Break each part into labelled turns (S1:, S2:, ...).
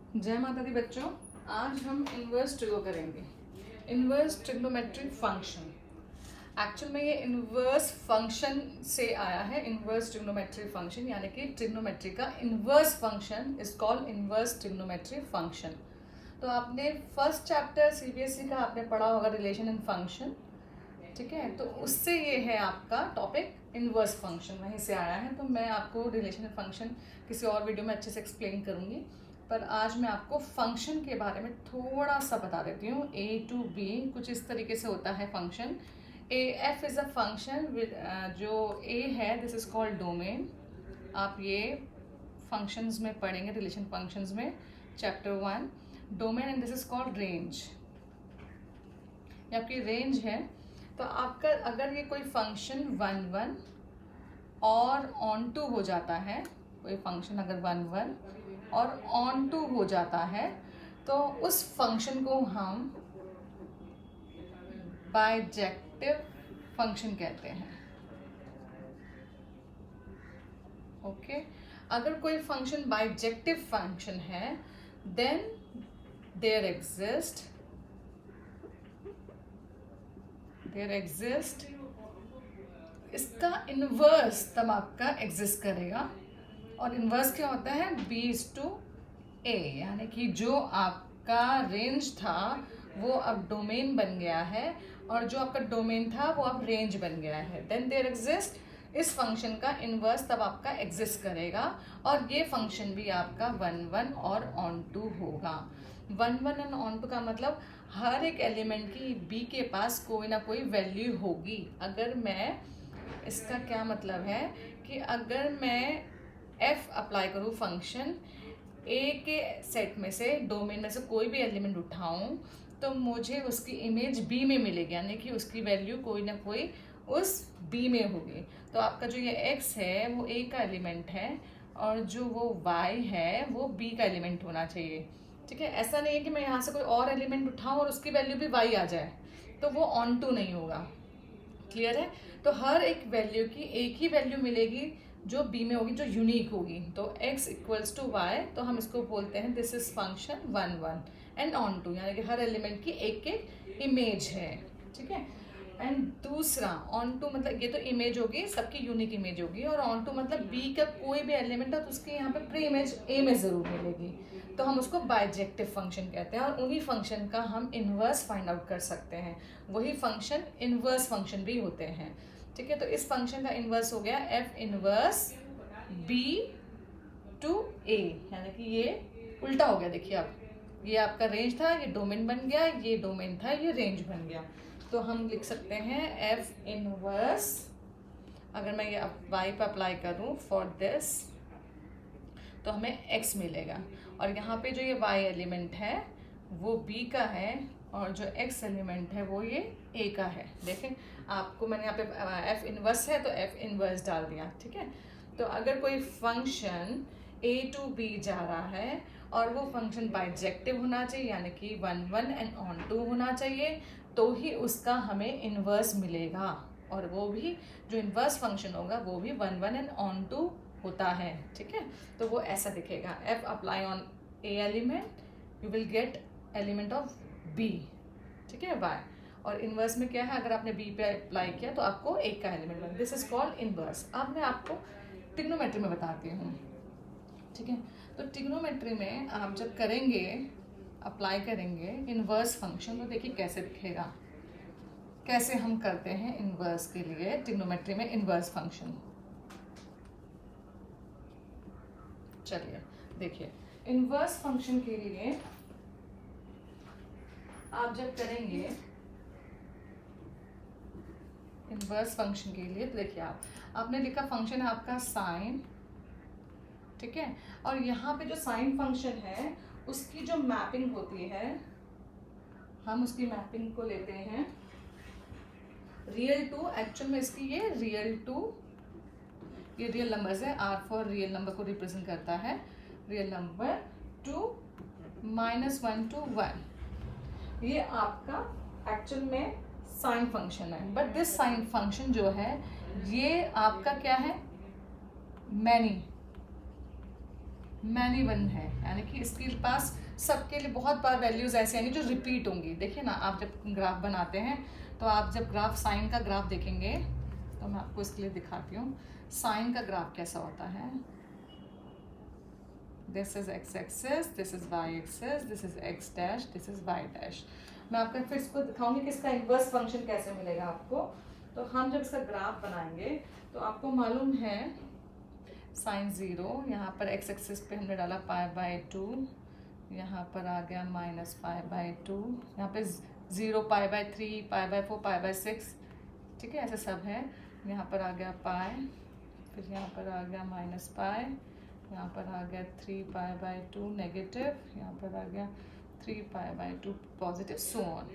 S1: जय माता दी बच्चों। आज हम इन्वर्स ट्रिगो करेंगे। Inverse trigonometric function. एक्चुअल में ये इन्वर्स फंक्शन से आया है। इन्वर्स ट्रिग्नोमेट्रिक फंक्शन यानी कि ट्रिग्नोमेट्री का inverse function is called inverse trigonometric function. तो आपने फर्स्ट चैप्टर सीबीएसई का आपने पढ़ा होगा रिलेशन एंड फंक्शन, ठीक है। तो उससे ये है आपका टॉपिक इन्वर्स फंक्शन, वहीं से आया है। तो मैं आपको रिलेशन एंड फंक्शन किसी और वीडियो में अच्छे से एक्सप्लेन करूँगी, पर आज मैं आपको फंक्शन के बारे में थोड़ा सा बता देती हूँ। ए टू बी कुछ इस तरीके से होता है function. A F is a function जो ए है दिस इज़ कॉल्ड डोमेन। आप ये फंक्शंस में पढ़ेंगे, रिलेशन फंक्शंस में chapter 1 domain, and this is called range. ये आपकी रेंज है। तो आपका अगर ये कोई फंक्शन 1 1 और ऑन टू हो जाता है, कोई फंक्शन अगर 1 1 और ऑन टू हो जाता है, तो उस फंक्शन को हम बाइजेक्टिव फंक्शन कहते हैं। ओके अगर कोई फंक्शन बाइजेक्टिव फंक्शन है देन देयर एग्जिस्ट इसका इन्वर्स तब आपका एग्जिस्ट करेगा। और इन्वर्स क्या होता है? बी इज टू ए, यानी कि जो आपका रेंज था वो अब डोमेन बन गया है, और जो आपका डोमेन था वो अब रेंज बन गया है। देन देयर एग्जिस्ट इस फंक्शन का इन्वर्स तब आपका एग्जिस्ट करेगा, और ये फंक्शन भी आपका 1 1 और ऑन टू होगा। 1 1 एंड ऑन टू का मतलब हर एक एलिमेंट की बी के पास कोई ना कोई वैल्यू होगी। अगर मैं, इसका क्या मतलब है कि अगर मैं एफ अप्लाई करूँ फंक्शन ए के सेट में से, डोमेन में से कोई भी एलिमेंट उठाऊं, तो मुझे उसकी इमेज बी में मिलेगी, यानी कि उसकी वैल्यू कोई ना कोई उस बी में होगी। तो आपका जो ये एक्स है वो ए का एलिमेंट है, और जो वो वाई है वो बी का एलिमेंट होना चाहिए, ठीक है। ऐसा नहीं है कि मैं यहाँ से कोई और एलिमेंट उठाऊँ और उसकी वैल्यू भी वाई आ जाए, तो वो ऑन टू नहीं होगा। क्लियर है? तो हर एक वैल्यू की एक ही वैल्यू मिलेगी जो बी में होगी, जो यूनिक होगी। तो x इक्वल्स टू वाई, तो हम इसको बोलते हैं this is function 1 1 and onto, यानी कि हर एलिमेंट की एक एक इमेज है, ठीक है। एंड दूसरा ऑन टू मतलब ये तो इमेज होगी, सबकी यूनिक इमेज होगी, और ऑन टू मतलब बी का कोई भी एलिमेंट है तो उसकी यहाँ पे प्री इमेज ए में ज़रूर मिलेगी, तो हम उसको बाइजेक्टिव फंक्शन कहते हैं। और उन्हीं फंक्शन का हम इन्वर्स फाइंड आउट कर सकते हैं, वही फंक्शन इन्वर्स फंक्शन भी होते हैं, ठीक है। तो इस फंक्शन का इन्वर्स हो गया एफ इन्वर्स बी टू ए, यानी कि ये उल्टा हो गया। देखिए आप, ये आपका रेंज था, ये डोमेन बन गया, ये डोमेन था, ये रेंज बन गया। तो हम लिख सकते हैं एफ इन्वर्स, अगर मैं ये वाई पर अप्लाई करूँ फॉर दिस, तो हमें एक्स मिलेगा, और यहाँ पे जो ये वाई एलिमेंट है वो बी का है, और जो एक्स एलिमेंट है वो ये ए का है। देखें आपको मैंने यहाँ पे एफ इन्वर्स है तो एफ इन्वर्स डाल दिया, ठीक है। तो अगर कोई फंक्शन ए टू बी जा रहा है और वो फंक्शन बाइजेक्टिव होना चाहिए, यानी कि 1 1 एंड ऑन टू होना चाहिए, तो ही उसका हमें इन्वर्स मिलेगा। और वो भी जो इन्वर्स फंक्शन होगा वो भी 1 1 एंड ऑन टू होता है, ठीक है। तो वो ऐसा दिखेगा, f apply on a element you will get element of b, ठीक है, वाई। और इन्वर्स में क्या है, अगर आपने बी पे अप्लाई किया तो आपको एक का एलिमेंट बना, दिस इज कॉल्ड इन्वर्स। अब मैं आपको ट्रिग्नोमेट्री में बताती हूँ, ठीक है। तो ट्रिग्नोमेट्री में आप जब करेंगे, अप्लाई करेंगे इन्वर्स फंक्शन, तो देखिए कैसे दिखेगा, कैसे हम करते हैं इन्वर्स के लिए ट्रिग्नोमेट्री में इन्वर्स फंक्शन। चलिए देखिए, इन्वर्स फंक्शन के लिए आप जब करेंगे इन्वर्स फंक्शन के लिए, तो देखिए आपने लिखा फंक्शन है आपका साइन, ठीक है। और यहाँ पे जो साइन फंक्शन है उसकी जो मैपिंग होती है, हम उसकी मैपिंग को लेते हैं रियल टू, एक्चुअल में इसकी ये रियल टू, ये रियल नंबर्स है, आर फॉर रियल नंबर को रिप्रेजेंट करता है, रियल नंबर टू -1 to 1, ये आपका एक्चुअल में साइन फंक्शन है। बट दिस साइन फंक्शन जो है ये आपका क्या है, मैनी वन है, यानी कि इसके पास सबके लिए बहुत बार वैल्यूज़ ऐसे आएंगी जो रिपीट होंगी। देखिए ना, आप जब ग्राफ बनाते हैं तो आप जब ग्राफ साइन का ग्राफ देखेंगे तो मैं आपको इसके लिए दिखाती हूँ साइन का ग्राफ कैसा होता है। This is x axis, this is y axis, this is x dash, this is y dash. मैं आपको फिर इसको दिखाऊंगी कि इसका इन्वर्स फंक्शन कैसे मिलेगा आपको। तो हम जब इसका ग्राफ बनाएंगे तो आपको मालूम है साइन 0, यहाँ पर एक्स एक्सिस पे हमने डाला π/2, यहाँ पर आ गया -π/2, यहाँ पे 0 π/3, π/4, π/6, ठीक है, ऐसे सब है। यहाँ पर आ गया पाई, फिर यहाँ पर आ गया -π, यहाँ पर आ गया 3π/2 नेगेटिव, यहाँ पर आ गया 3π/2 पॉजिटिव, सो ऑन।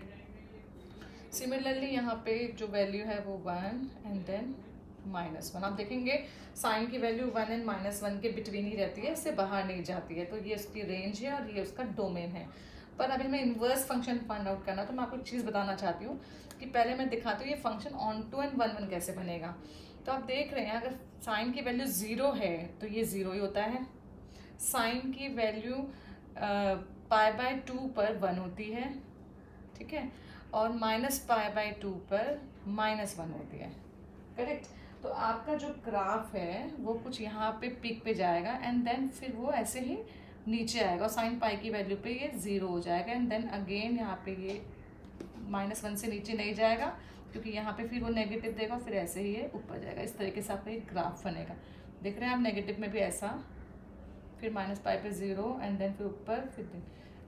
S1: सिमिलरली यहाँ पे जो वैल्यू है वो 1 एंड देन -1। आप देखेंगे साइन की वैल्यू 1 एंड -1 के बिटवीन ही रहती है, इससे बाहर नहीं जाती है। तो ये उसकी रेंज है और ये उसका डोमेन है। पर अभी हमें इन्वर्स फंक्शन फाइंड आउट करना, तो मैं आपको एक चीज़ बताना चाहती हूँ कि पहले मैं दिखाती हूँ ये फंक्शन ऑन टू एंड 1 1 कैसे बनेगा। तो आप देख रहे हैं अगर साइन की वैल्यू 0 है तो ये 0 ही होता है। साइन की वैल्यू π/2 पर 1 होती है, ठीक है, और -π/2 पर -1 होती है, करेक्ट। तो आपका जो ग्राफ है वो कुछ यहाँ पे पीक पे जाएगा एंड देन फिर वो ऐसे ही नीचे आएगा और साइन पाई की वैल्यू पे ये 0 हो जाएगा एंड देन अगेन यहाँ पे ये -1 से नीचे नहीं जाएगा क्योंकि यहाँ पे फिर वो नेगेटिव देगा, फिर ऐसे ही ये ऊपर जाएगा। इस तरीके से आपका एक ग्राफ बनेगा। देख रहे हैं आप, नेगेटिव में भी ऐसा, फिर -π पे 0 एंड देन फिर ऊपर, फिर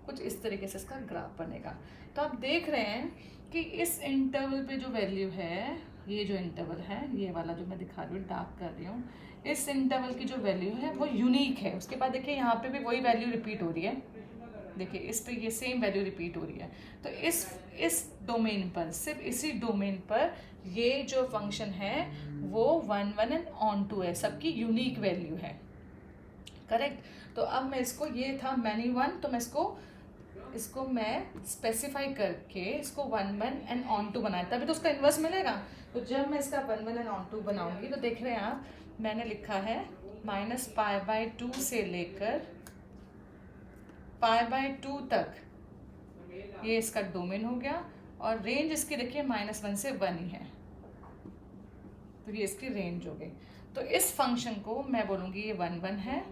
S1: कुछ इस तरीके से इसका ग्राफ बनेगा। तो आप देख रहे हैं कि इस इंटरवल पे जो वैल्यू है, ये जो इंटरवल है, ये वाला जो मैं दिखा रही हूँ, डार्क कर रही हूँ, इस इंटरवल की जो वैल्यू है वो यूनिक है। उसके बाद देखिए यहाँ पे भी वही वैल्यू रिपीट हो रही है, देखिए इस पे ये सेम वैल्यू रिपीट हो रही है। तो इस डोमेन पर, सिर्फ इसी डोमेन पर ये जो फंक्शन है वो 1 1 एंड ऑन टू है, सबकी यूनिक वैल्यू है, करेक्ट। तो अब मैं इसको, ये था मैनी 1, तो मैं इसको मैं स्पेसिफाई करके इसको 1 1 एंड ऑन टू बनाया, तभी तो उसका इन्वर्स मिलेगा। तो जब मैं इसका 1 1 एंड ऑन टू बनाऊंगी तो देख रहे हैं आप, मैंने लिखा है -π/2 से लेकर π/2 तक, ये इसका डोमेन हो गया और रेंज इसकी देखिए -1 से 1 ही है, तो ये इसकी रेंज हो गई। तो इस फंक्शन को मैं बोलूँगी ये 1 1 है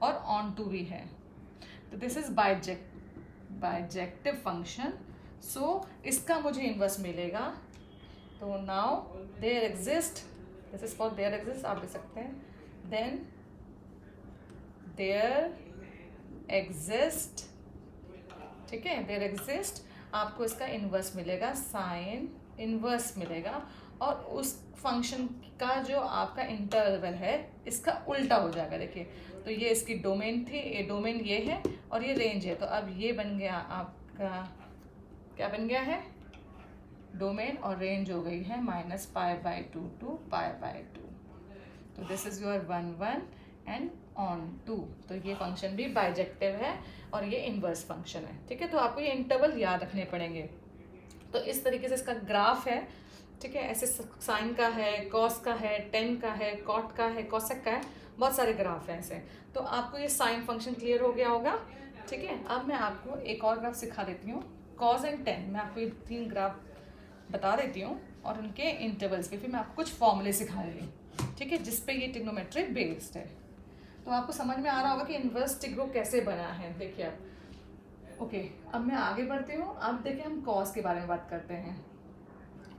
S1: और ऑन टू भी है। तो this is bijective function, so इसका मुझे इन्वर्स मिलेगा। तो now there exist, this is for there exist, आप देख सकते हैं, देन देयर एग्जिस्ट, ठीक है, देयर एग्जिस्ट, आपको इसका इन्वर्स मिलेगा, साइन इन्वर्स मिलेगा। और उस फंक्शन का जो आपका इंटरवल है इसका उल्टा हो जाएगा। देखिए, तो ये इसकी डोमेन थी, ये डोमेन ये है और ये रेंज है। तो अब ये बन गया आपका, क्या बन गया है, डोमेन, और रेंज हो गई है -π/2 टू π/2। तो this is your 1 1 and onto. तो ये फंक्शन भी बाइजेक्टिव है और ये इन्वर्स फंक्शन है, ठीक है। तो आपको ये इंटरवल याद रखने पड़ेंगे। तो इस तरीके से इसका ग्राफ है, ठीक है। ऐसे साइन का है, कॉस का है, टेन का है, कॉट का है, कॉसेक का है, बहुत सारे ग्राफ हैं ऐसे। तो आपको ये साइन फंक्शन क्लियर हो गया होगा, ठीक है। अब मैं आपको एक और ग्राफ सिखा देती हूँ, कॉस एंड टेन। मैं आपको ये 3 ग्राफ बता देती हूँ और उनके इंटरवल्स पे फिर मैं आपको कुछ फॉर्मूले सिखाऊंगी, ठीक है, जिसपे ये ट्रिग्नोमेट्री बेस्ड है। तो आपको समझ में आ रहा होगा कि इन्वर्स ट्रिग्नो कैसे बना है। देखिए आप, ओके, अब मैं आगे बढ़ती हूँ। अब देखिए हम कॉस के बारे में बात करते हैं,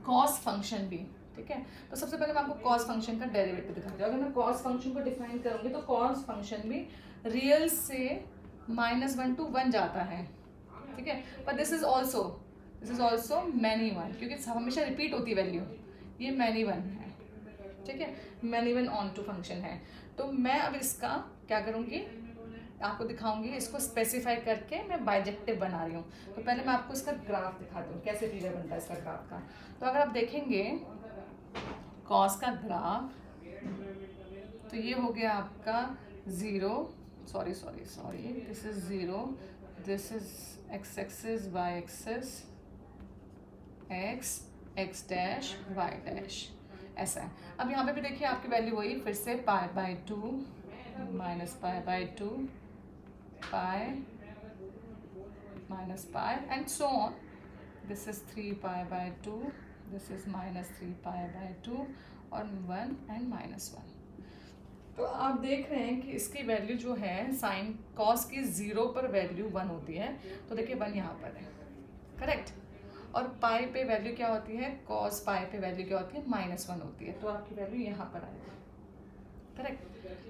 S1: कॉस फंक्शन भी, ठीक है। तो सबसे पहले मैं आपको कॉस फंक्शन का डेरिवेटिव दिखाती हूँ। अगर मैं कॉस फंक्शन को डिफाइन करूँगी तो कॉस फंक्शन भी रियल से -1 to 1 जाता है, ठीक है। पर दिस इज ऑल्सो मैनी 1, क्योंकि हमेशा रिपीट होती वैल्यू, ये मैनी 1 है, ठीक है, मैनी 1 ऑन टू फंक्शन है। तो मैं अब इसका क्या करूँगी, आपको दिखाऊंगी, इसको स्पेसिफाई करके मैं बाइजेक्टिव बना रही हूँ। तो पहले मैं आपको इसका ग्राफ दिखाती हूँ, कैसे फिगर बनता है इसका ग्राफ का। तो अगर आप देखेंगे कॉस का ग्राफ, तो ये हो गया आपका 0, sorry, this is 0, this is x axis, y axis, x dash, y dash, ऐसा है। अब यहाँ पे भी देखिए आपकी वैल्यू वही, फिर से π/2, minus pi by 2, pi minus pi and so on. This is 3 pi by 2, this is minus 3 pi by 2 और 1 and minus 1. तो आप देख रहे हैं कि इसकी वैल्यू जो है साइन कॉस की 0 पर वैल्यू 1 होती है, तो देखिए 1 यहाँ पर है, करेक्ट. और पाई पे वैल्यू क्या होती है, कॉस पाई पे वैल्यू क्या होती है, -1 होती है. तो आपकी वैल्यू यहाँ पर आएगी, करेक्ट.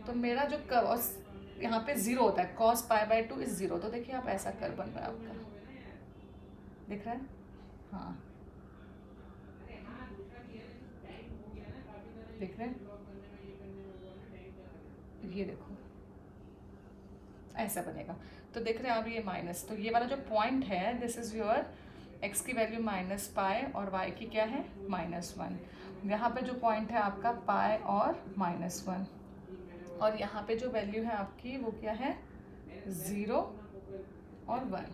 S1: तो मेरा जो कॉस यहाँ पे 0 होता है, कॉस पाई बाय 2 इज 0. तो देखिए आप ऐसा कर बन रहा है आपका, दिख रहा है. हाँ, दिख रहे हैं, ये देखो ऐसा बनेगा. तो देख रहे हैं आप ये माइनस, तो ये वाला जो पॉइंट है दिस इज योर x की वैल्यू माइनस पाई और y की क्या है -1. यहाँ पे जो पॉइंट है आपका पाई और -1 और यहाँ पे जो वैल्यू है आपकी वो क्या है 0 और 1.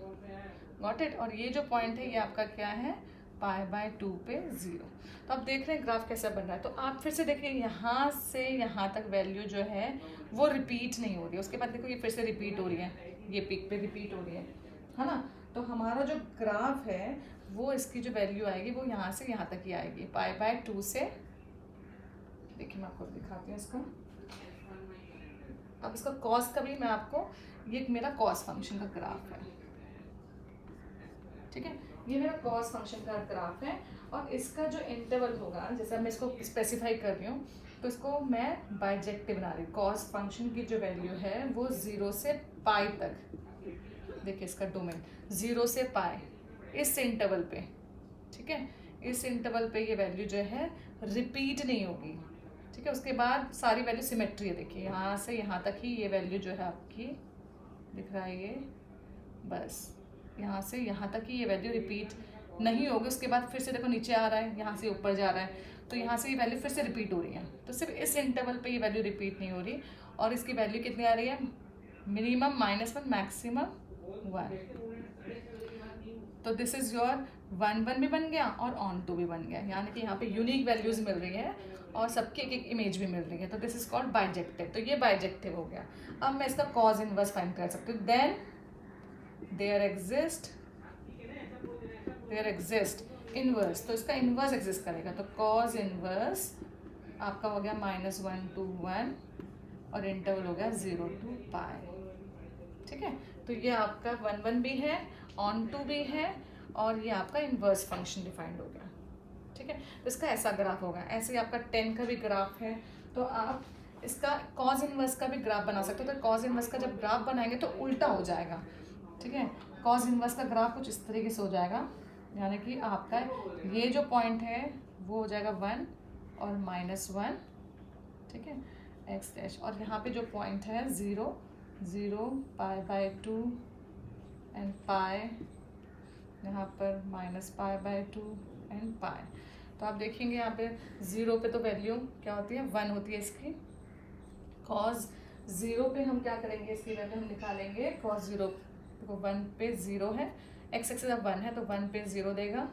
S1: Got it. और ये जो पॉइंट है ये आपका क्या है पाई बाय 2 पे 0. तो आप देख रहे हैं ग्राफ कैसा बन रहा है. तो आप फिर से देखिए यहाँ से यहाँ तक वैल्यू जो है वो रिपीट नहीं हो रही है. उसके बाद देखो ये फिर से रिपीट हो रही है, ये पीक पे रिपीट हो रही है ना. तो हमारा जो ग्राफ है वो इसकी जो वैल्यू आएगी वो यहाँ से यहाँ तक ही आएगी, पाई बाय 2 से. देखिए मैं आपको दिखाती हूँ इसका. अब इसका कॉस का भी मैं आपको, ये मेरा कॉस फंक्शन का ग्राफ है, ठीक है. ये मेरा कॉस फंक्शन का ग्राफ है और इसका जो इंटरवल होगा, जैसे मैं इसको स्पेसिफाई कर रही हूँ तो इसको मैं बाइजेक्टिव बना रही हूँ. कॉस फंक्शन की जो वैल्यू है वो 0 से पाई तक, देखिए इसका डोमेन 0 से पाई इस इंटरवल पे, ठीक है. इस इंटरवल पे ये वैल्यू जो है रिपीट नहीं होगी, ठीक है. उसके बाद सारी वैल्यू सिमेट्री है. देखिए यहाँ से यहाँ तक ही ये वैल्यू जो है आपकी दिख रहा है, ये बस यहाँ से यहाँ तक ही ये वैल्यू रिपीट नहीं होगी. उसके बाद फिर से देखो नीचे आ रहा है, यहाँ से ऊपर जा रहा है, तो यहाँ से ये वैल्यू फिर से रिपीट हो रही है. तो सिर्फ इस इंटरवल पे ये वैल्यू रिपीट नहीं हो रही और इसकी वैल्यू कितनी आ रही है, मिनिमम -1 मैक्सिमम 1. तो दिस इज योर 1 भी बन गया और ऑन टू भी बन गया, यानी कि यहाँ पे यूनिक वैल्यूज मिल रही है और सबकी एक एक इमेज भी मिल रही है. तो दिस इज कॉल्ड बाइजेक्टिव. तो ये बाइजेक्टिव हो गया. अब मैं इसका कॉज इनवर्स फाइंड कर सकती हूँ. Then there exist inverse. तो इसका इनवर्स एग्जिस्ट करेगा. तो कॉज इनवर्स आपका हो गया -1 to 1 और इंटरवल हो गया 0 to पाई, ठीक है. तो ये आपका 1 भी है, ऑन टू भी है और ये आपका इनवर्स फंक्शन डिफाइंड हो गया, ठीक है. तो इसका ऐसा ग्राफ होगा. ऐसे ही आपका 10 का भी ग्राफ है. तो आप इसका कॉज इनवर्स का भी ग्राफ बना सकते हो. तो कॉज इनवर्स का जब ग्राफ बनाएंगे तो उल्टा हो जाएगा, ठीक है. कॉज इनवर्स का ग्राफ कुछ इस तरीके से हो जाएगा, यानी कि आपका ये जो पॉइंट है वो हो जाएगा 1 और -1, ठीक है, एक्स डैश. और यहाँ पे जो पॉइंट है 0 0 पाई बाय 2 एंड पाई, यहाँ पर -पाई बाय 2 एंड पाई. तो आप देखेंगे यहाँ पे 0 पे तो वैल्यू क्या होती है 1 होती है इसकी. कॉज 0 पे हम क्या करेंगे, इसकी वैल्यू हम निकालेंगे. कॉज 0 देखो 1 पे 0 है, एक्स एक्सिस अब 1 है तो 1 पे 0 देगा,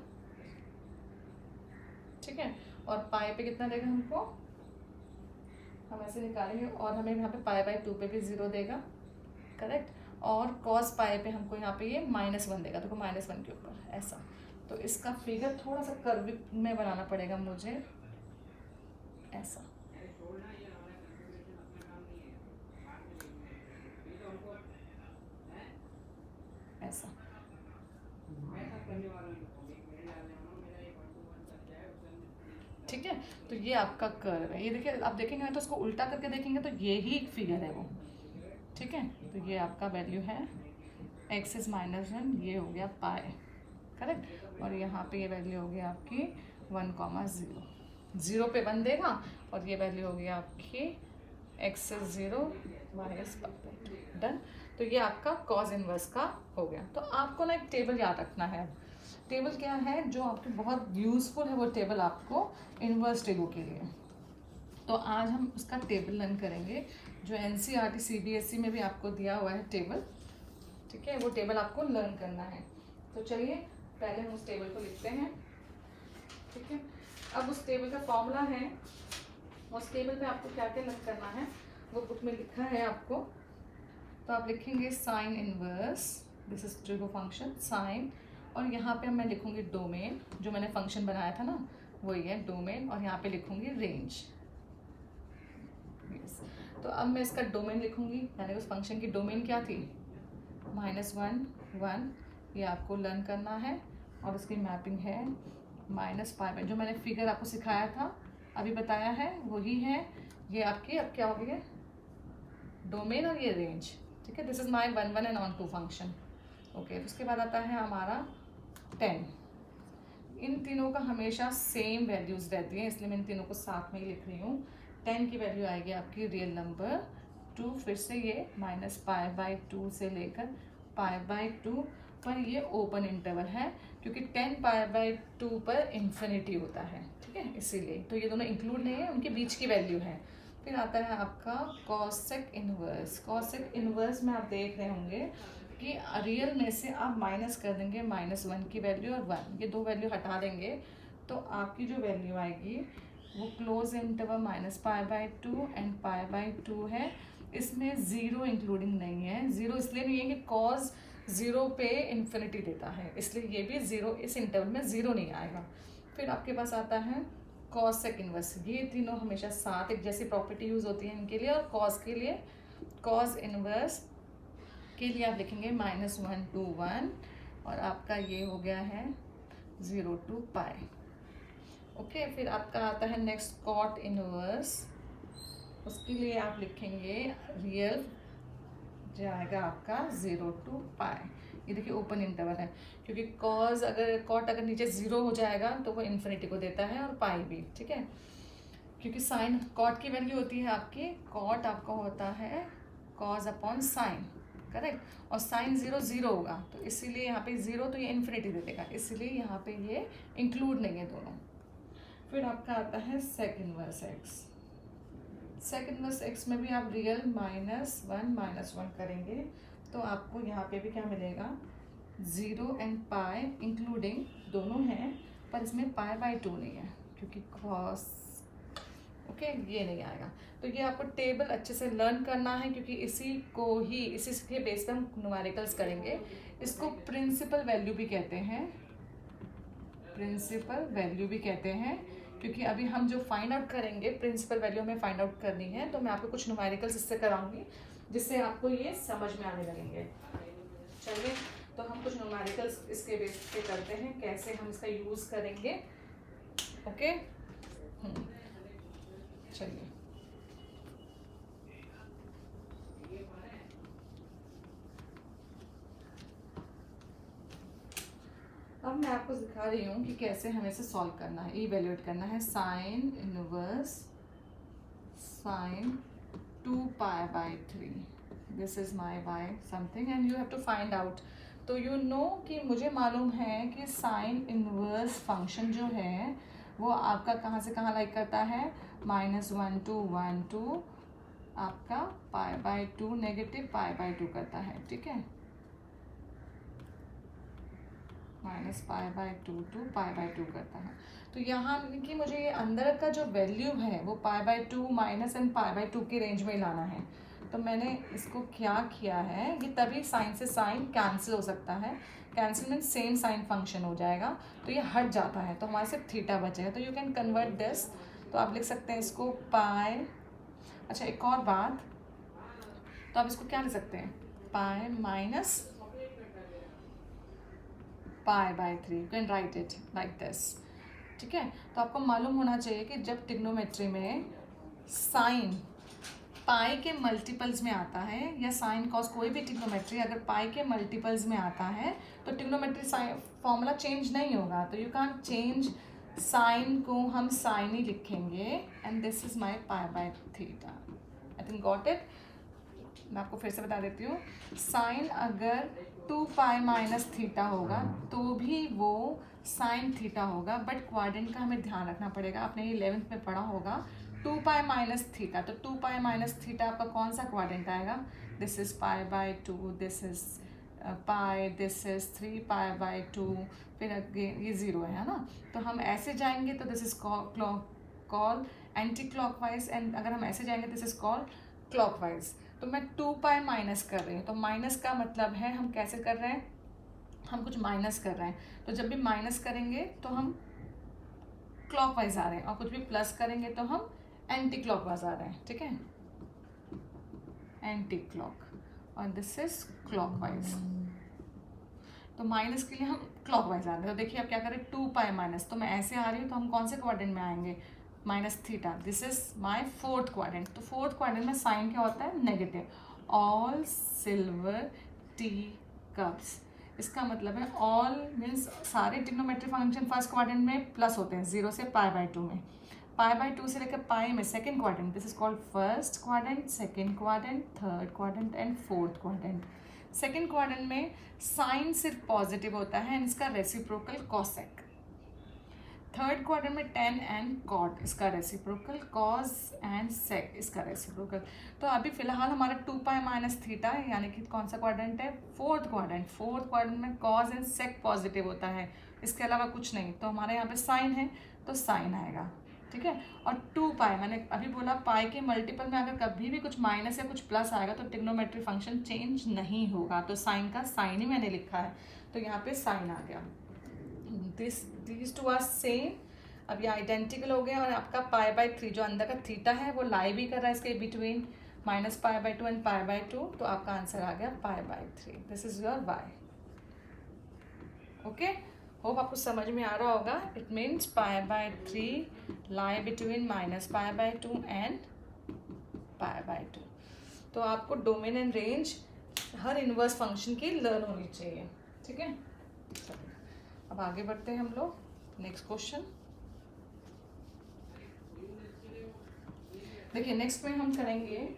S1: ठीक है. और पाई पे कितना देगा हमको, हम ऐसे निकालेंगे और हमें यहाँ पे पाई बाय 2 पे भी 0 देगा, करेक्ट. और कॉस पाई पे हमको यहाँ पे ये -1 देगा, देखो -1 के ऊपर ऐसा. तो इसका फिगर थोड़ा सा कर्व में बनाना पड़ेगा मुझे, ऐसा. ऐसा ठीक है. तो ये आपका कर्व है. ये देखिए आप देखेंगे तो उसको उल्टा करके देखेंगे तो ये ही फिगर है वो, ठीक है. तो ये आपका वैल्यू है x इज -1, ये हो गया पाई, करेक्ट. और यहाँ पे ये वैल्यू हो गई आपकी 1,0. 0 पे 1 देगा और ये वैल्यू हो गई आपकी x is 0 y is pi. Done. तो ये आपका कॉज इनवर्स का हो गया. तो आपको ना एक टेबल याद रखना है. टेबल क्या है जो आपके बहुत यूजफुल है, वो टेबल आपको इनवर्स टेबल के लिए. तो आज हम उसका टेबल लर्न करेंगे जो NCERT CBSE में भी आपको दिया हुआ है टेबल, ठीक है. वो टेबल आपको लर्न करना है. तो चलिए पहले हम उस टेबल को लिखते हैं, ठीक है. अब उस टेबल का फॉर्मूला है, उस टेबल में आपको क्या क्या लर्न करना है. वो बुक में लिखा है आपको, तो आप लिखेंगे sign inverse, this is trigo function sine, और यहाँ पे मैं लिखूंगी डोमेन, जो मैंने फंक्शन बनाया था ना वही है डोमेन, और यहाँ पे लिखूंगी रेंज। तो अब मैं इसका डोमेन लिखूंगी, यानी उस फंक्शन की डोमेन क्या थी, -1 1, ये आपको लर्न करना है, और उसकी मैपिंग है -π, जो मैंने फिगर आपको सिखाया था अभी बताया है वही है, ये आपकी अब क्या हो गई है डोमेन और ये रेंज, ठीक है। This is my 1 1 and on 2 function, okay. उसके बाद आता है हमारा 10, इन तीनों का हमेशा सेम वैल्यूज रहती हैं, इसलिए मैं इन तीनों को साथ में ही लिख रही हूँ। 10 की वैल्यू आएगी आपकी रियल नंबर 2, फिर से ये -π/2 से लेकर π/2 पर ये ओपन इंटरवल है, क्योंकि 10 π/2 पर इन्फिनिटी होता है, ठीक है, इसीलिए तो ये दोनों इंक्लूड नहीं है, उनके बीच की वैल्यू है। फिर आता है आपका कॉसेक इनवर्स। कॉसेक इनवर्स में आप देख रहे होंगे कि रियल में से आप माइनस कर देंगे -1 की वैल्यू और 1, ये दो वैल्यू हटा देंगे, तो आपकी जो वैल्यू आएगी वो क्लोज इंटरवल -π/2 एंड π/2 है। इसमें 0 इंक्लूडिंग नहीं है, 0 इसलिए नहीं है कि कॉज 0 पे इन्फिनिटी देता है, इसलिए ये भी 0, इस इंटरवल में 0 नहीं आएगा। फिर आपके पास आता है कॉसेक इनवर्स, ये तीनों हमेशा साथ एक जैसी प्रॉपर्टी यूज होती है इनके लिए, और कॉस के लिए, कॉस इनवर्स के लिए आप लिखेंगे -1 to 1, और आपका ये हो गया है 0 to π, ओके। फिर आपका आता है नेक्स्ट कॉट इनवर्स, उसके लिए आप लिखेंगे रियल जाएगा आपका 0 to π, ये देखिए ओपन इंटरवल है, क्योंकि कॉज अगर कॉट अगर नीचे 0 हो जाएगा तो वो इन्फिनिटी को देता है, और पाई भी, ठीक है, क्योंकि साइन कॉट की वैल्यू होती है आपकी, कॉट आपका होता है कॉज अपॉन साइन, करेक्ट, और साइन 0 0 होगा, तो इसीलिए यहाँ पे 0 तो ये इन्फिनिटी दे देगा, इसीलिए यहाँ पे ये इंक्लूड नहीं है दोनों। फिर आपका आता है sec inverse x. Sec inverse x में भी आप रियल -1 करेंगे, तो आपको यहाँ पे भी क्या मिलेगा 0 एंड पाई इंक्लूडिंग दोनों हैं, पर इसमें π/2 नहीं है, क्योंकि कॉस, ओके, ये नहीं आएगा। तो ये आपको टेबल अच्छे से लर्न करना है, क्योंकि इसी के बेस पे हम न्यूमेरिकल्स करेंगे। इसको प्रिंसिपल वैल्यू भी कहते हैं, प्रिंसिपल वैल्यू भी कहते हैं, क्योंकि अभी हम जो फाइंड आउट करेंगे प्रिंसिपल वैल्यू हमें फाइंड आउट करनी है, तो मैं आपको कुछ न्यूमेरिकल्स इससे कराऊंगी जिससे आपको ये समझ में आने लगेंगे। चलिए, तो हम कुछ न्यूमेरिकल्स इसके बेस पे करते हैं, कैसे हम इसका यूज़ करेंगे, ओके। चलिए, अब मैं आपको सिखा रही हूँ कि कैसे हमें इसे सॉल्व करना है, इवेल्युएट करना है। Sine inverse sine 2π/3, this is my y something and you have to find out. तो यू नो कि मुझे मालूम है कि साइन इनवर्स फंक्शन जो है वो आपका कहाँ से कहाँ लाइक करता है, -1 to 1 to आपका π/2 नेगेटिव π/2 करता है, ठीक है, -π/2 to π/2 करता है। तो यहाँ कि मुझे ये अंदर का जो वैल्यू है वो π/2 माइनस एंड π/2 की रेंज में लाना है। तो मैंने इसको क्या किया है, ये तभी साइन से साइन कैंसिल हो सकता है, cancel mean same sine function हो जाएगा, तो ये हट जाता है, तो हमारे सिर्फ थीटा बचेगा। तो यू कैन कन्वर्ट दिस, तो आप लिख सकते हैं इसको पाई। अच्छा, एक और बात, तो आप इसको क्या लिख सकते हैं, pi minus π/3, you can write it like this, ठीक है। तो आपको मालूम होना चाहिए कि जब ट्रिग्नोमेट्री में साइन पाई के मल्टीपल्स में आता है, या साइन कॉस कोई भी ट्रिग्नोमेट्री अगर पाई के मल्टीपल्स में आता है तो ट्रिग्नोमेट्री फॉर्मूला चेंज नहीं होगा, तो यू कैन चेंज साइन को हम साइन ही लिखेंगे, and this is my π/θ। I think got it. मैं आपको फिर से बता देती हूँ, साइन अगर 2π - θ होगा तो भी वो साइन थीटा होगा, बट क्वाड्रेंट का हमें ध्यान रखना पड़ेगा, आपने 11th में पढ़ा होगा 2π - θ, तो 2π - θ आपका कौन सा क्वाड्रेंट आएगा, this is π/2, this is pi, this is 3π/2, फिर अगेन ये 0 है ना। तो हम ऐसे जाएंगे तो this is call anti clockwise, and अगर हम ऐसे जाएंगे दिस इज कॉल्ड क्लॉकवाइज। तो मैं 2 पाई माइनस कर रही हूँ, तो माइनस का मतलब है हम कैसे कर रहे हैं, हम कुछ माइनस कर रहे हैं, तो जब भी माइनस करेंगे तो हम क्लॉकवाइज आ रहे हैं, और कुछ भी प्लस करेंगे तो हम एंटी क्लॉकवाइज आ रहे हैं, ठीक है, एंटी क्लॉक, और दिस इज क्लॉकवाइज। तो माइनस के लिए हम क्लॉकवाइज आ रहे हैं। तो देखिए अब क्या करें, 2 पाई माइनस, तो मैं ऐसे आ रही हूँ तो हम कौन से क्वाड्रेंट में आएंगे, minus theta, this is my fourth quadrant. तो फोर्थ क्वाड्रेंट में साइन क्या होता है, negative. All silver T cups, इसका मतलब है ऑल मीन्स सारे ट्रिग्नोमेट्रिक फंक्शन फर्स्ट क्वाड्रेंट में प्लस होते हैं, 0 से π/2 में, π/2 से लेकर पाई में second quadrant, this is called first quadrant, second quadrant, third quadrant and fourth quadrant. Second quadrant में साइन सिर्फ पॉजिटिव होता है एंड इसका रेसिप्रोकल कॉसेक। थर्ड क्वाड्रेंट में टेन एंड कॉट, इसका रेसिप्रोकल, कॉस एंड सेक, इसका रेसिप्रोकल। तो अभी फिलहाल हमारा 2 पाई माइनस थीटा है, यानी कि कौन सा क्वाड्रेंट है, फोर्थ क्वाड्रेंट। फोर्थ क्वाड्रेंट में कॉस एंड सेक पॉजिटिव होता है, इसके अलावा कुछ नहीं। तो हमारे यहाँ पे साइन है तो साइन आएगा, ठीक है। और 2 पाई, मैंने अभी बोला पाई के मल्टीपल में अगर कभी भी कुछ माइनस या कुछ प्लस आएगा तो ट्रिग्नोमेट्रिक फंक्शन चेंज नहीं होगा, तो साइन का साइन ही मैंने लिखा है, तो यहाँ पे साइन आ गया। दीज टू आर सेम, अब ये आइडेंटिकल हो गए, और आपका π/3 जो अंदर का थीटा है वो लाई भी कर रहा है इसके बिटवीन -π/2 एंड π/2, तो आपका आंसर आ गया π/3। This is your y। Okay, hope आपको समझ में आ रहा होगा। It means π/3 lie between -π/2 and π/2। तो आपको डोमेन एंड रेंज हर इनवर्स फंक्शन की लर्न होनी चाहिए, ठीक है। अब आगे बढ़ते हैं हम लोग, नेक्स्ट क्वेश्चन। देखिए नेक्स्ट में हम करेंगे,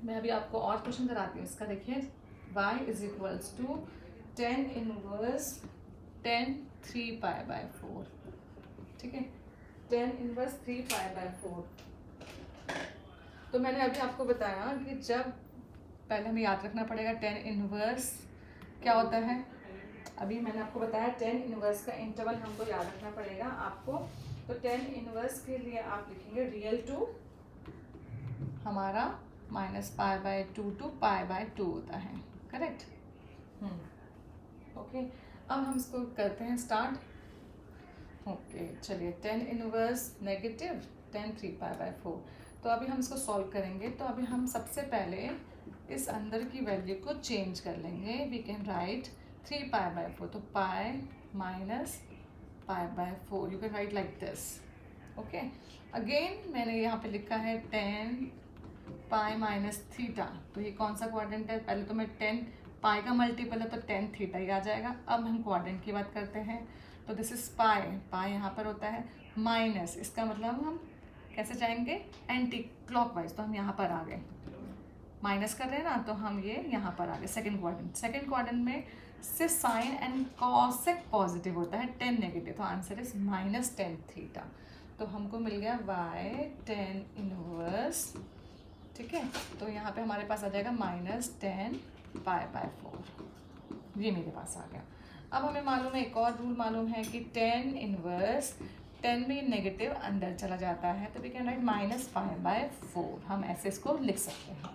S1: मैं अभी आपको और क्वेश्चन कराती हूँ इसका। देखिए y is equals to 10 inverse 10 3π/4, ठीक है, 10 इनवर्स 3π/4। तो मैंने अभी आपको बताया कि जब, पहले हमें याद रखना पड़ेगा 10 इनवर्स क्या होता है। अभी मैंने आपको बताया 10 इनवर्स का इंटरवल हमको याद रखना पड़ेगा आपको। तो 10 इनवर्स के लिए आप लिखेंगे रियल टू हमारा -π/2 टू π/2 होता है, करेक्ट। ओके, अब हम इसको करते हैं स्टार्ट। ओके चलिए, 10 इनवर्स नेगेटिव 10 3π/4। तो अभी हम इसको सॉल्व करेंगे। तो अभी हम सबसे पहले इस अंदर की वैल्यू को चेंज कर लेंगे। वी कैन राइट 3π/4, तो pi minus π/4, you can write like this. Okay, again मैंने यहाँ पे लिखा है 10 पाई माइनस थीटा, तो ये कौन सा क्वाड्रेंट है, पहले तो मैं 10 पाई का मल्टीपल है तो 10 थीटा ही आ जाएगा। अब हम क्वाड्रेंट की बात करते हैं, तो दिस इज पाई, पाई यहाँ पर होता है माइनस, इसका मतलब हम कैसे जाएंगे, एंटी क्लॉकवाइज। तो हम यहाँ पर आ गए, माइनस कर रहे हैं ना, तो हम ये यहाँ पर आ गए सेकेंड क्वाड्रेंट। सेकेंड क्वाड्रेंट में सिर्फ साइन एंड कॉसेक पॉजिटिव होता है, 10 नेगेटिव, तो आंसर इज -10 थीटा। तो हमको मिल गया y 10 इनवर्स, ठीक है। तो यहाँ पे हमारे पास आ जाएगा -10 π/4, ये मेरे पास आ गया। अब हमें मालूम है, एक और रूल मालूम है कि 10 इनवर्स 10 भी नेगेटिव अंदर चला जाता है, तो वी कैन राइट -π/4, हम ऐसे इसको लिख सकते हैं।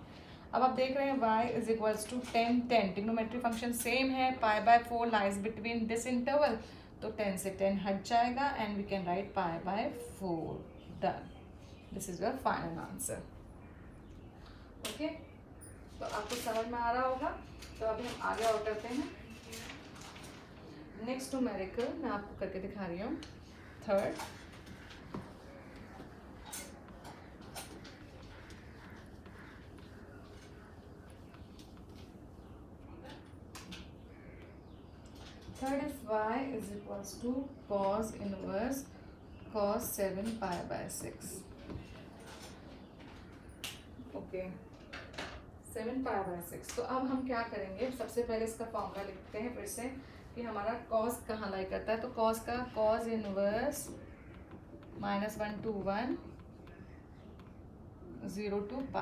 S1: अब आप देख रहे हैं y is equals to 10 10, trigonometric function same है, π/4 लाइज बिटवीन दिस इंटरवल, तो 10 से 10 हट जाएगा and we can write π/4, done. This is your final answer. Okay, तो आपको समझ में आ रहा होगा। तो अभी हम आगे और करते हैं नेक्स्ट न्यूमेरिकल, मैं आपको करके दिखा रही हूँ, third. Third is y is equals to cos inverse cos 7 π/6। Okay, 7 π/6। तो अब हम क्या करेंगे, सबसे पहले इसका फॉर्मूला लिखते हैं फिर से कि हमारा cos कहाँ लाई करता है। तो cos का cos inverse -1 to 1 0 to π।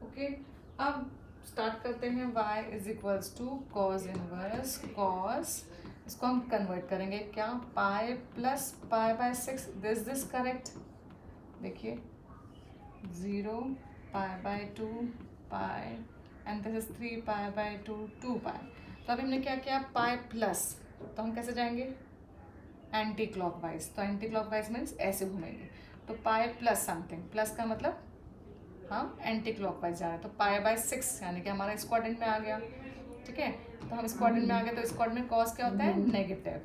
S1: Okay, अब स्टार्ट करते हैं y is equals to cos inverse cos, इसको हम कन्वर्ट करेंगे क्या, पाई प्लस π/6, दिस करेक्ट। देखिए 0 π/2 पाई एंड दिस इज 3 π/2 2 पाई। तो अभी हमने क्या किया, पाई प्लस, तो हम कैसे जाएंगे, एंटी क्लॉकवाइज। तो एंटी क्लॉकवाइज मीन्स ऐसे घूमेंगे। तो पाई प्लस समथिंग, प्लस का मतलब हम एंटी क्लॉकवाइज जा रहे हैं। तो π/6 यानी कि हमारा इस क्वाड्रेंट में आ गया। ठीक है, तो हम इस क्वाड्रेंट में आ गए। तो इस क्वाड्रेंट में कॉस क्या होता है, नेगेटिव।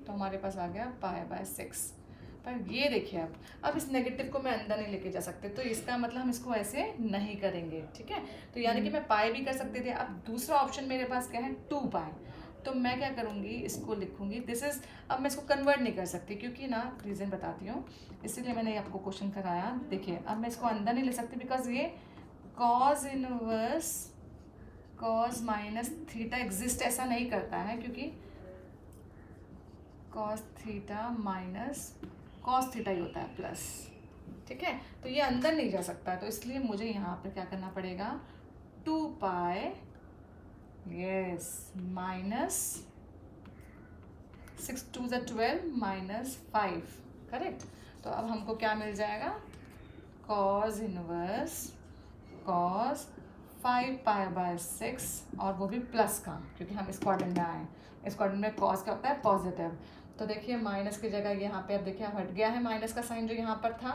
S1: तो हमारे पास आ गया π/6। पर ये देखिए, अब इस नेगेटिव को मैं अंदर नहीं लेके जा सकते, तो इसका मतलब हम इसको ऐसे नहीं करेंगे। ठीक है, तो यानी कि मैं पाई भी कर सकते थे। अब दूसरा ऑप्शन मेरे पास क्या है, 2 पाई। तो मैं क्या करूँगी, इसको लिखूँगी दिस इज, अब मैं इसको कन्वर्ट नहीं कर सकती क्योंकि ना, रीज़न बताती हूँ, इसीलिए मैंने आपको क्वेश्चन कराया। देखिए, अब मैं इसको अंदर नहीं ले सकती बिकॉज ये cos inverse cos minus theta exist ऐसा नहीं करता है, क्योंकि cos theta minus cos theta ही होता है प्लस। ठीक है, तो ये अंदर नहीं जा सकता, तो इसलिए मुझे यहाँ पर क्या करना पड़ेगा, 2 पाई, यस, माइनस 6 2 = 12 माइनस 5, करेक्ट। तो अब हमको क्या मिल जाएगा, कॉज इनवर्स कॉस 5 π/6, और वो भी प्लस का, क्योंकि हम इस क्वाड्रेंट में आए। इस क्वाड्रेंट में कॉस क्या होता है, पॉजिटिव। तो देखिए माइनस की जगह यहाँ पे अब देखिए हट गया है माइनस का साइन जो यहाँ पर था,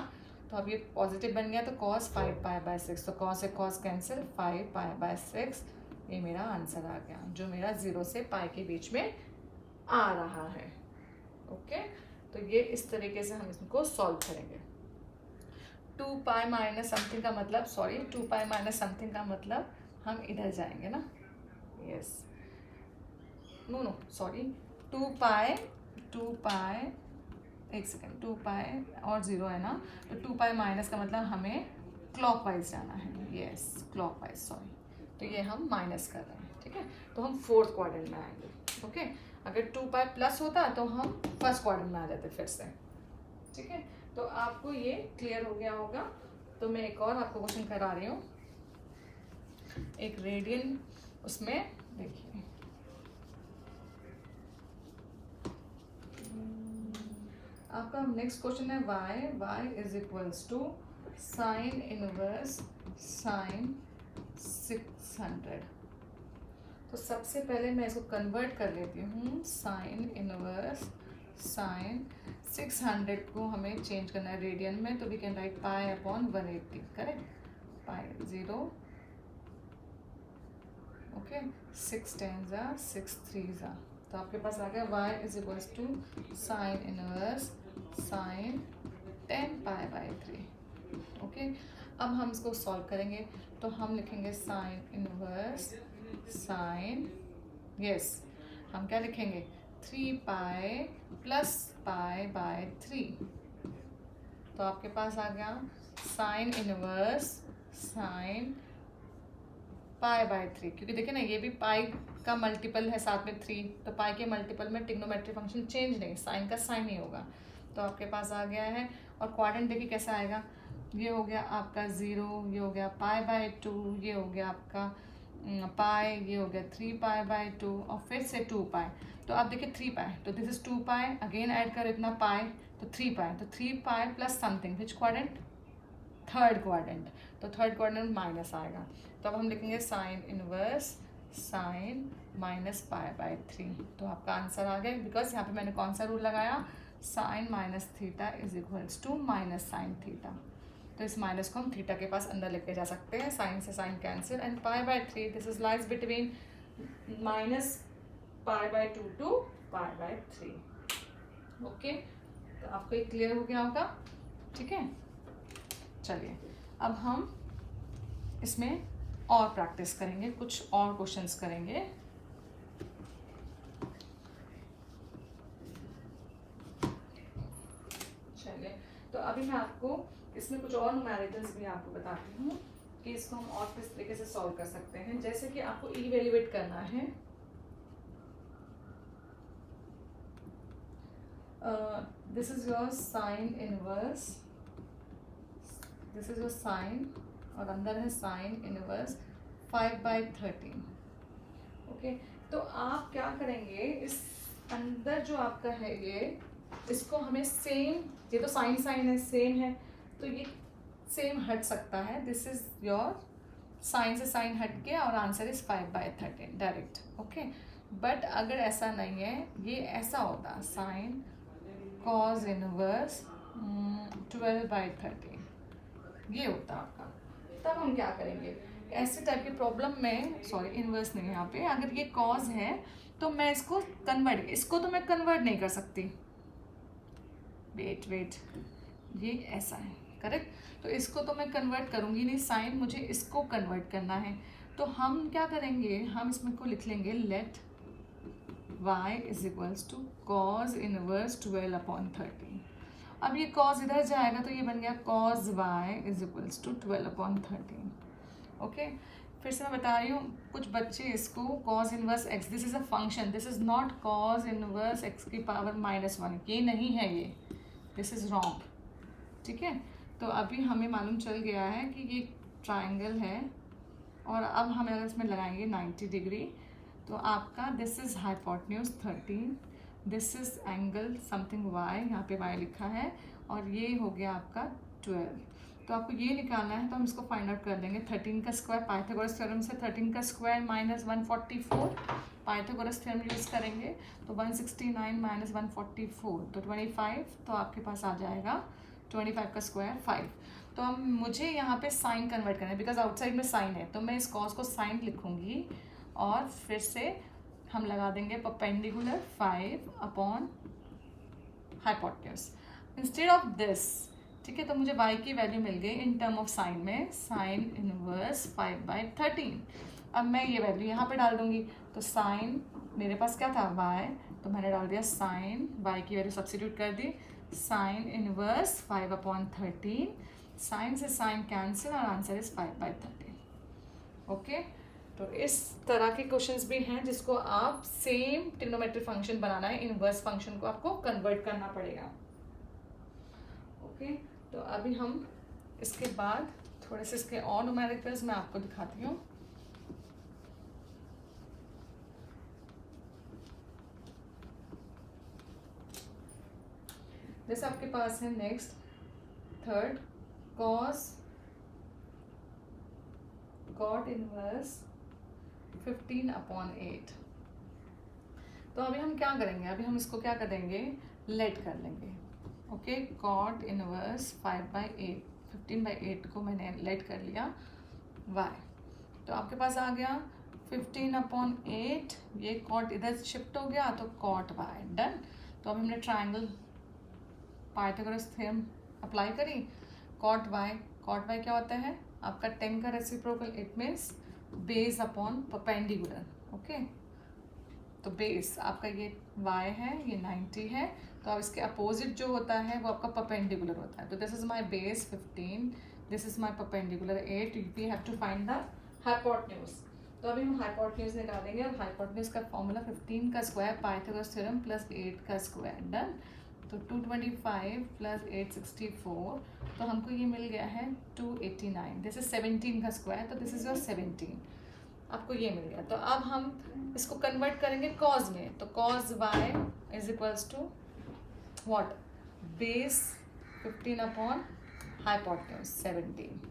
S1: तो अब ये पॉजिटिव बन गया। तो कॉस 5 π/6, तो कॉस से कॉस कैंसिल, 5 π/6, ये मेरा आंसर आ गया, जो मेरा 0 से पाई के बीच में आ रहा है। ओके, तो ये इस तरीके से हम इसको सॉल्व करेंगे। 2 पाई माइनस समथिंग का मतलब, सॉरी, 2 पाई माइनस समथिंग का मतलब हम इधर जाएंगे ना, यस, नो सॉरी, 2 पाई, एक सेकेंड, 2 पाई और 0 है ना, तो 2 पाई माइनस का मतलब हमें क्लॉकवाइज जाना है, यस, क्लॉकवाइज, सॉरी। तो ये हम माइनस कर रहे हैं। ठीक है, तो हम फोर्थ क्वाड्रेंट में आएंगे। ओके, अगर 2 पाई प्लस होता तो हम फर्स्ट क्वाड्रेंट में आ जाते फिर से। ठीक है, तो आपको ये क्लियर हो गया होगा। तो मैं एक और आपको क्वेश्चन करा रही हूँ, एक रेडियन, उसमें देखिए, आपका नेक्स्ट क्वेश्चन है y is equals to sine inverse sine 600। तो सबसे पहले मैं इसको कन्वर्ट कर लेती हूँ, साइन इनवर्स साइन 600 को हमें चेंज करना है रेडियन में, तो we can write π/180, correct, pi 0, okay, 6 10 6 3, तो आपके पास आ गया y is equals to sine inverse sine 10 π/3। Okay, अब हम इसको सॉल्व करेंगे, तो हम लिखेंगे साइन इनवर्स साइन, यस, हम क्या लिखेंगे, 3 पाई प्लस π/3। तो आपके पास आ गया साइन इनवर्स साइन π/3, क्योंकि देखिए ना, ये भी पाई का मल्टीपल है साथ में 3, तो पाई के मल्टीपल में ट्रिग्नोमेट्रिक फंक्शन चेंज नहीं, साइन का साइन ही होगा। तो आपके पास आ गया है, और क्वाड्रेंट देखिए कैसा आएगा, ये हो गया आपका 0, ये हो गया π/2, ये हो गया आपका पाई, ये हो गया 3 π/2, और फिर से 2 पाई। तो आप देखिए 3 पाई, तो this is 2 pi, again add कर इतना पाई, तो 3 पाई, तो 3 पाई प्लस समथिंग, विच क्वाड्रेंट, थर्ड क्वाड्रेंट, तो थर्ड क्वाड्रेंट माइनस आएगा। तो अब हम लिखेंगे साइन इनवर्स साइन माइनस π/3। तो आपका आंसर आ गया, बिकॉज यहाँ पे मैंने कौन सा रूल लगाया, sine minus theta is equals to minus sine theta. तो इस माइनस को हम थीटा के पास अंदर लेके जा सकते हैं, साइन से sine cancel, and π/3 this is lies between minus π/2 to π/3। Okay, तो आपको ये क्लियर हो गया होगा। ठीक है, चलिए अब हम इसमें और प्रैक्टिस करेंगे, कुछ और क्वेश्चंस करेंगे। चलिए, तो अभी मैं आपको इसमें कुछ और न्यूमेरिकल्स भी आपको बताती हूँ कि इसको हम और किस तरीके से सॉल्व कर सकते हैं। जैसे कि आपको इवेल्युएट करना है, this is your sine inverse, this is your sine, और अंदर है साइन इनवर्स 5/13। ओके, तो आप क्या करेंगे, इस अंदर जो आपका है ये इसको हमें सेम, ये तो साइन साइन है, सेम है, तो ये सेम हट सकता है. दिस इज योर साइन से साइन हट गया और answer is 5/13 direct. Okay, but अगर ऐसा नहीं है, ये ऐसा होता साइन कॉज इनवर्स 12/13, ये होता आपका. तब हम क्या करेंगे, ऐसे टाइप की प्रॉब्लम में, सॉरी इनवर्स नहीं है यहाँ पे, अगर ये कॉज है तो मैं इसको कन्वर्ट, इसको तो मैं कन्वर्ट नहीं कर सकती. वेट, ये ऐसा है करेक्ट, तो इसको तो मैं कन्वर्ट करूँगी नहीं, साइन मुझे इसको कन्वर्ट करना है. तो हम क्या करेंगे, हम इसमें को लिख लेंगे let y is equals to cos inverse 12/13. अब ये कॉज इधर जाएगा तो ये बन गया cos y is equals to 12/13. Okay, फिर से मैं बता रही हूँ, कुछ बच्चे इसको cos inverse x, this is a function, this is not cos inverse x की पावर -1, ये नहीं है, ये दिस इज रॉन्ग. ठीक है, तो अभी हमें मालूम चल गया है कि ये ट्राइंगल है, और अब हम अगर इसमें लगाएंगे 90 डिग्री तो आपका this is hypotenuse 13, this is angle something y, यहाँ पे y लिखा है, और ये हो गया आपका 12. तो आपको ये निकालना है, तो हम इसको फाइंड आउट कर लेंगे. 13 का स्क्वायर पाइथागोरस थ्योरम से 13 का स्क्वायर -144, पाइथागोरस थ्योरम यूज़ करेंगे तो 169 - 144 तो 25, तो आपके पास आ जाएगा 25 का स्क्वायर 5. तो हम मुझे यहाँ पे साइन कन्वर्ट करना है, बिकॉज आउटसाइड में साइन है, तो मैं इस कॉस को साइन लिखूँगी और फिर से हम लगा देंगे perpendicular 5 hypotenuse instead of this. ठीक है, तो मुझे y की वैल्यू मिल गई इन टर्म ऑफ साइन में, साइन इनवर्स 5/13. अब मैं ये वैल्यू यहाँ पे डाल दूंगी, तो साइन मेरे पास क्या था y, तो मैंने डाल दिया साइन, y की वैल्यू सब्स्टिट्यूट कर दी, साइन इनवर्स 5/13, साइन से साइन कैंसिल और आंसर इज 5/13. ओके, तो इस तरह के क्वेश्चंस भी हैं जिसको आप सेम ट्रिग्नोमेट्रिक फंक्शन बनाना है, इनवर्स फंक्शन को आपको कन्वर्ट करना पड़ेगा. ओके, तो अभी हम इसके बाद थोड़े से इसके और न्यूमेरिकल्स मैं आपको दिखाती हूँ. जैसे आपके पास है नेक्स्ट थर्ड cot इनवर्स 15/8. तो अभी हम क्या करेंगे, अभी हम इसको क्या करेंगे, लेट कर लेंगे. ओके, cot इनवर्स 5/8, 15/8 को मैंने लेट कर लिया y, तो आपके पास आ गया 15/8, ये cot इधर शिफ्ट हो गया तो cot y डन. तो अब हमने ट्राइंगल पाइथागोरस थ्योरम अप्लाई करी. cot y क्या होता है आपका 10 का reciprocal, it means base upon perpendicular. Okay, तो बेस आपका ये y है, ये 90 है, तो अब इसके अपोजिट जो होता है वो आपका परपेंडिकुलर होता है. तो this is my base 15, this is my perpendicular 8. We have to find the hypotenuse. तो अभी हम हाइपोटेन्यूज निकालेंगे, और हाइपोटेन्यूज का फॉर्मूला 15 का स्क्वायर पाइथागोरस थ्योरम प्लस 8 का स्क्वायर डन. तो 225 प्लस 864, तो हमको ये मिल गया है 289. दिस इज 17 का स्क्वायर, तो दिस इज योर 17, आपको ये मिल गया. तो अब हम इसको कन्वर्ट करेंगे कॉज में, तो cos y is equals to what, base 15 hypotenuse 17.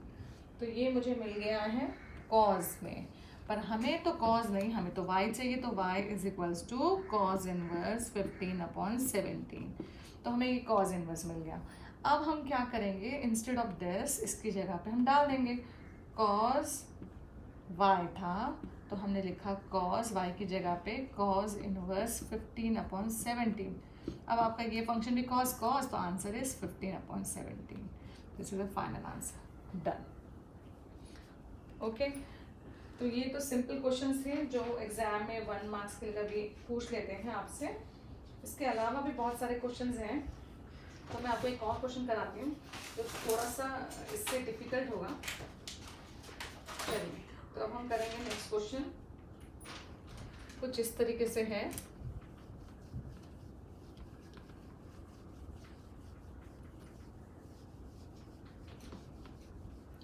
S1: तो ये मुझे मिल गया है कॉज में, पर हमें तो कॉज नहीं, हमें तो y चाहिए, तो y is equals to cos inverse 15/17. तो हमें ये कॉज इनवर्स मिल गया. अब हम क्या करेंगे, इंस्टेड ऑफ दिस इसकी जगह पे हम डाल देंगे कॉज y था, तो हमने लिखा कॉज y की जगह पे कॉज इनवर्स 15/17. अब आपका ये फंक्शन भी कॉज, तो answer is 15/17. This is the final answer done. Okay, तो ये तो सिंपल क्वेश्चंस थे जो एग्जाम में 1 मार्क्स के लिए भी पूछ लेते हैं आपसे. इसके अलावा भी बहुत सारे क्वेश्चंस हैं, तो मैं आपको एक और क्वेश्चन कराती हूँ जो थोड़ा सा इससे डिफिकल्ट होगा. चलिए, तो अब हम करेंगे नेक्स्ट क्वेश्चन. कुछ इस तरीके से है.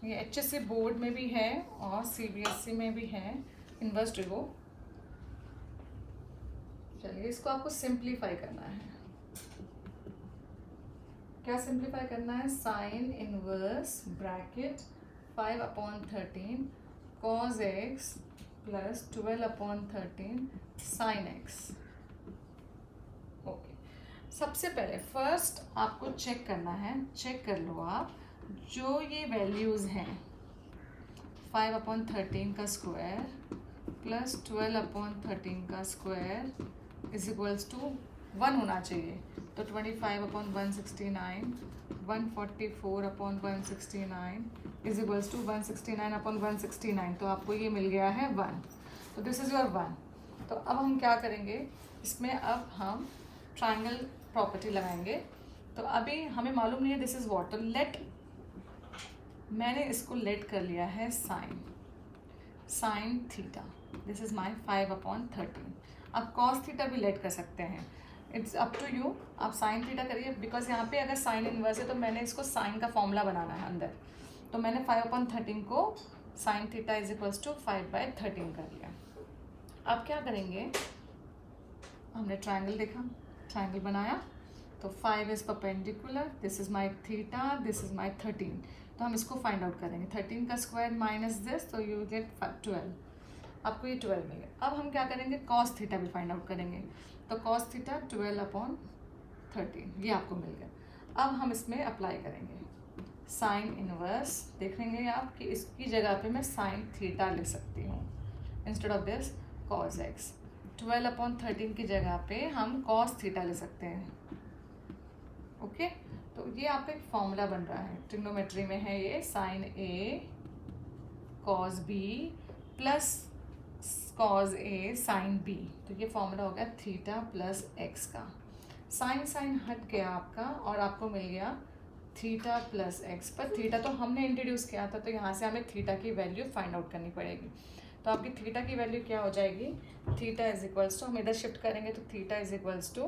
S1: ये HSC बोर्ड में भी है और CBSE में भी है, इनवर्स ट्रिगो. चलिए, इसको आपको सिंप्लीफाई करना है. क्या सिंप्लीफाई करना है? Sine inverse bracket 5/13 cos x plus 12/13 sine x। Okay, सबसे पहले फर्स्ट आपको चेक करना है, चेक कर लो आप, जो ये वैल्यूज़ हैं 5/13 का स्क्वायर प्लस 12/13 का स्क्वायर इज इक्वल्स टू 1 होना चाहिए। तो 25/169 144/169 इज इक्वल्स टू 169/169, तो आपको ये मिल गया है 1। तो दिस इज़ योर 1। तो अब हम क्या करेंगे इसमें, अब हम ट्रायंगल प्रॉपर्टी लगाएंगे। तो अभी हमें मालूम नहीं है दिस इज़ व्हाट, तो लेट, मैंने इसको लेट कर लिया है sine theta, this is my 5/13। आप कॉस थीटा भी लेट कर सकते हैं, इट्स अप टू यू, आप साइन थीटा करिए, बिकॉज यहाँ पे अगर साइन इनवर्स है तो मैंने इसको साइन का फॉर्मूला बनाना है अंदर, तो मैंने 5/13 को sine theta is equals to 5/13 कर लिया। अब क्या करेंगे, हमने ट्रायंगल देखा, ट्रायंगल बनाया, तो 5 is perpendicular, this is my theta, this is my 13, तो हम इसको फाइंड आउट करेंगे। 13 का स्क्वायर माइनस दिस, तो यू गेट 12, आपको ये 12 मिल गया। अब हम क्या करेंगे, कॉस थीटा भी फाइंड आउट करेंगे, तो कॉस थीटा 12/13 ये आपको मिल गया। अब हम इसमें अप्लाई करेंगे साइन इनवर्स, देख लेंगे आप कि इसकी जगह पे मैं साइन थीटा लिख सकती हूँ instead of this cos x. 12/13 की जगह पे हम कॉस थीटा ले सकते हैं। ओके, तो ये आपका एक फॉर्मूला बन रहा है, ट्रिग्नोमेट्री में है ये, sign A cos B plus cos A sine B, तो ये फॉर्मूला हो गया थीटा प्लस एक्स का। साइन हट गया आपका और आपको मिल गया थीटा प्लस एक्स, पर थीटा तो हमने इंट्रोड्यूस किया था, तो यहाँ से हमें थीटा की वैल्यू फाइंड आउट करनी पड़ेगी। तो आपकी थीटा की वैल्यू क्या हो जाएगी, थीटा इज इक्वल्स टू, हम इधर शिफ्ट करेंगे तो theta is equals to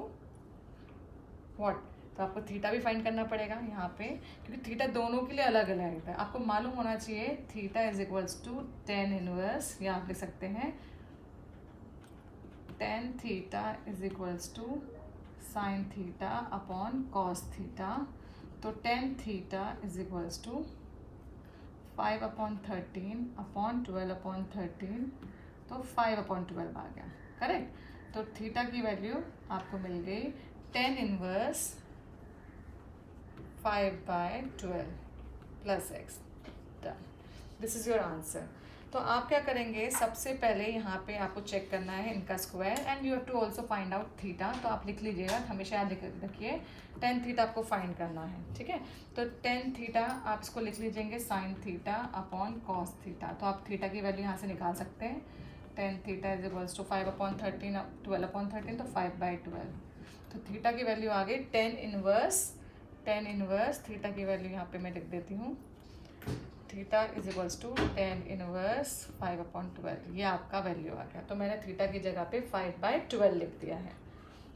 S1: what, तो आपको थीटा भी फाइंड करना पड़ेगा यहाँ पे, क्योंकि थीटा दोनों के लिए अलग अलग है, आपको मालूम होना चाहिए। Theta is equals to tan inverse, या आप लिख सकते हैं tan theta is equals to sine theta upon cos theta, तो tan theta is equals to 5/13 upon 12/13, तो 5/12 आ गया, करेक्ट। तो थीटा की वैल्यू आपको मिल गई tan inverse 5/12 plus x, done, this is your answer. तो आप क्या करेंगे, सबसे पहले यहाँ पे आपको चेक करना है इनका square, and you have to also find out theta, तो आप लिख लीजिएगा, हमेशा याद रखिए tan थीटा आपको फाइंड करना है, ठीक है। तो tan थीटा आप इसको लिख लीजिएंगे sine theta upon cos theta, तो आप थीटा की वैल्यू यहाँ से निकाल सकते हैं। tan theta is equals to 5/13 12/13, तो 5/12, तो थीटा की वैल्यू आ गई tan इनवर्स थीटा की वैल्यू यहाँ पे मैं लिख देती हूँ, theta is equals to tan inverse 5/12, ये आपका वैल्यू आ गया। तो मैंने थीटा की जगह पे 5/12 लिख दिया है।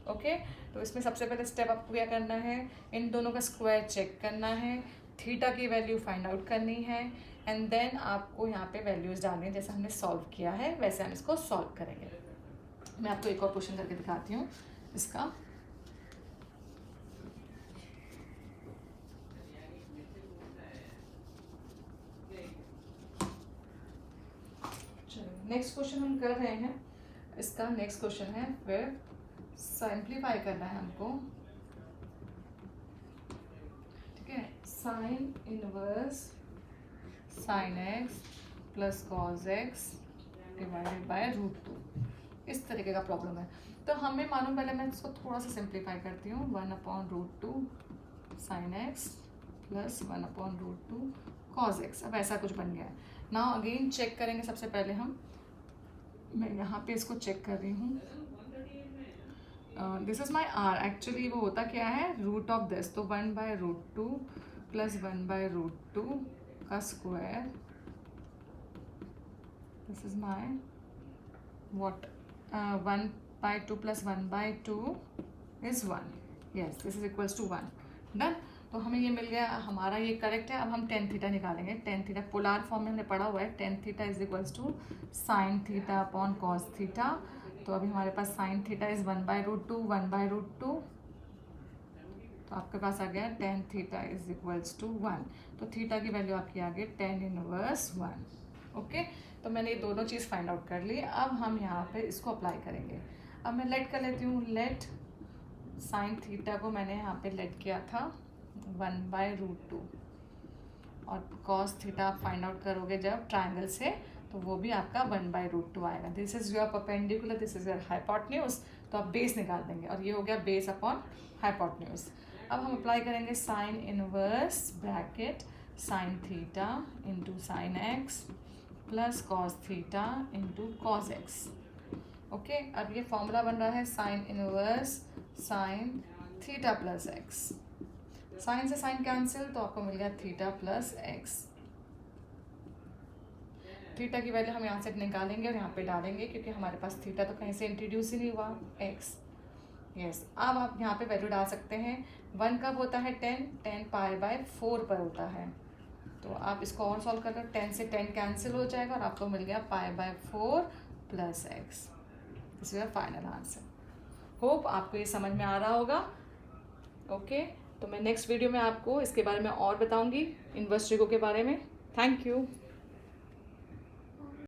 S1: ओके, तो इसमें सबसे पहले स्टेप आपको क्या करना है, इन दोनों का स्क्वायर चेक करना है, थीटा की वैल्यू फाइंड आउट करनी है, एंड देन आपको यहाँ पे वैल्यूज़ डालनी है, जैसे हमने सॉल्व किया है वैसे हम इसको सॉल्व करेंगे। मैं आपको एक और क्वेश्चन करके दिखाती हूँ इसका। नेक्स्ट क्वेश्चन हम कर रहे हैं, इसका नेक्स्ट क्वेश्चन है, फिर सिंप्लीफाई करना है हमको, ठीक है। Sine inverse sign x plus cos x divided by √2, इस तरीके का प्रॉब्लम है। तो हमें मालूम, पहले मैं इसको थोड़ा सा सिंप्लीफाई करती हूँ, 1/√2 sign x plus 1/√2 cos x, अब ऐसा कुछ बन गया है। नाउ अगेन चेक करेंगे, सबसे पहले मैं यहाँ पे इसको चेक कर रही हूँ, this is my r, actually वो होता क्या है, रूट ऑफ दिस, तो 1/√2 प्लस 1/√2 का square, this is my what, 1/2 plus 1/2 is 1, yes this is equals to 1, done. तो हमें ये मिल गया, हमारा ये करेक्ट है। अब हम tan थीटा निकालेंगे, tan थीटा पोलार फॉर्म में हमने पढ़ा हुआ है, tan theta is equals to sine theta upon cos theta, तो अभी हमारे पास साइन थीटा इज 1/√2 1/√2 तो आपके पास आ गया tan theta is equals to 1। तो थीटा की वैल्यू आपकी आ गई tan इनवर्स 1। ओके, तो मैंने ये दोनों चीज़ फाइंड आउट कर ली। अब हम यहाँ पे इसको अप्लाई करेंगे। अब मैं लेट कर लेती हूँ। लेट साइन थीटा को मैंने यहाँ पे लेट किया था 1/√2, और कॉस थीटा आप फाइंड आउट करोगे जब ट्राइंगल से, तो वो भी आपका 1/√2 आएगा। This is your perpendicular, this is your hypotenuse, तो आप बेस निकाल देंगे, और ये हो गया बेस अपॉन हाइपोटेन्यूज। अब हम अप्लाई करेंगे sine inverse bracket sine theta into sine x plus cos theta into cos x. Okay, अब ये फॉर्मूला बन रहा है sine inverse sine theta plus x. Sine से साइन कैंसिल, तो आपको मिल गया थीटा प्लस एक्स। थीटा की वैल्यू हम यहाँ से निकालेंगे और यहाँ पे डालेंगे, क्योंकि हमारे पास थीटा तो कहीं से इंट्रोड्यूस ही नहीं हुआ, एक्स। यस, अब आप यहाँ पे वैल्यू डाल सकते हैं। 1 कब होता है 10 पाई/4 पर होता है। तो आप इसको और सॉल्व कर लो, 10 से 10 कैंसिल हो जाएगा और आपको मिल गया pi by four plus x. This is final answer. Hope आपको ये समझ में आ रहा होगा। ओके, तो मैं नेक्स्ट वीडियो में आपको इसके बारे में और बताऊंगी, इनवर्स ट्रिगो के बारे में। Thank you.